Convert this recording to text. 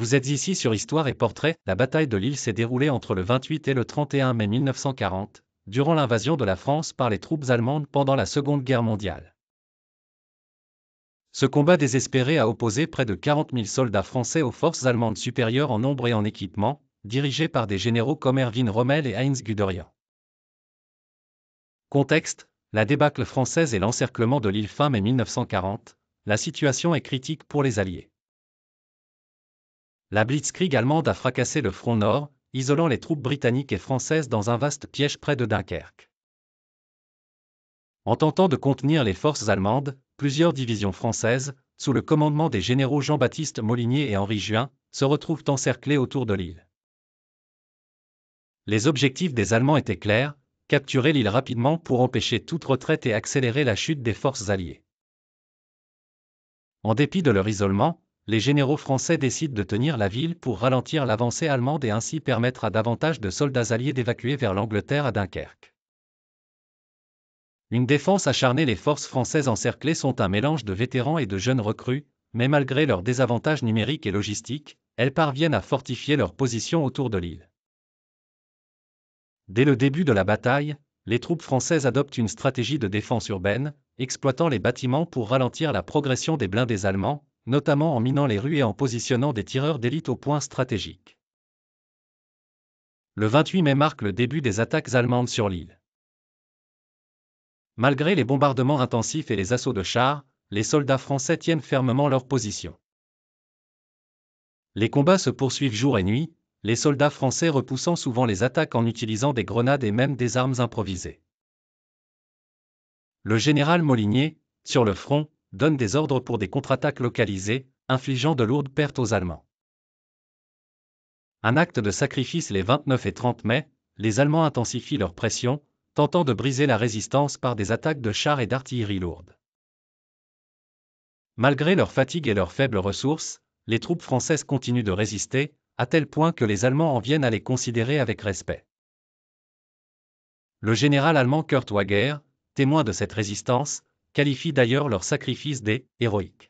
Vous êtes ici sur Histoire et Portrait. La bataille de Lille s'est déroulée entre le 28 et le 31 mai 1940, durant l'invasion de la France par les troupes allemandes pendant la Seconde Guerre mondiale. Ce combat désespéré a opposé près de 40 000 soldats français aux forces allemandes supérieures en nombre et en équipement, dirigées par des généraux comme Erwin Rommel et Heinz Guderian. Contexte: la débâcle française et l'encerclement de Lille fin mai 1940, la situation est critique pour les Alliés. La Blitzkrieg allemande a fracassé le front nord, isolant les troupes britanniques et françaises dans un vaste piège près de Dunkerque. En tentant de contenir les forces allemandes, plusieurs divisions françaises, sous le commandement des généraux Jean-Baptiste Molinier et Henri Juin, se retrouvent encerclées autour de Lille. Les objectifs des Allemands étaient clairs: capturer l'île rapidement pour empêcher toute retraite et accélérer la chute des forces alliées. En dépit de leur isolement, les généraux français décident de tenir la ville pour ralentir l'avancée allemande et ainsi permettre à davantage de soldats alliés d'évacuer vers l'Angleterre à Dunkerque. Une défense acharnée. Les forces françaises encerclées sont un mélange de vétérans et de jeunes recrues, mais malgré leurs désavantages numériques et logistiques, elles parviennent à fortifier leur position autour de l'île. Dès le début de la bataille, les troupes françaises adoptent une stratégie de défense urbaine, exploitant les bâtiments pour ralentir la progression des blindés allemands, notamment en minant les rues et en positionnant des tireurs d'élite aux points stratégiques. Le 28 mai marque le début des attaques allemandes sur l'île. Malgré les bombardements intensifs et les assauts de chars, les soldats français tiennent fermement leur position. Les combats se poursuivent jour et nuit, les soldats français repoussant souvent les attaques en utilisant des grenades et même des armes improvisées. Le général Molinier, sur le front, donne des ordres pour des contre-attaques localisées, infligeant de lourdes pertes aux Allemands. Un acte de sacrifice. Les 29 et 30 mai, les Allemands intensifient leur pression, tentant de briser la résistance par des attaques de chars et d'artillerie lourde. Malgré leur fatigue et leurs faibles ressources, les troupes françaises continuent de résister, à tel point que les Allemands en viennent à les considérer avec respect. Le général allemand Kurt Wager, témoin de cette résistance, qualifie d'ailleurs leur sacrifice d'« héroïque ».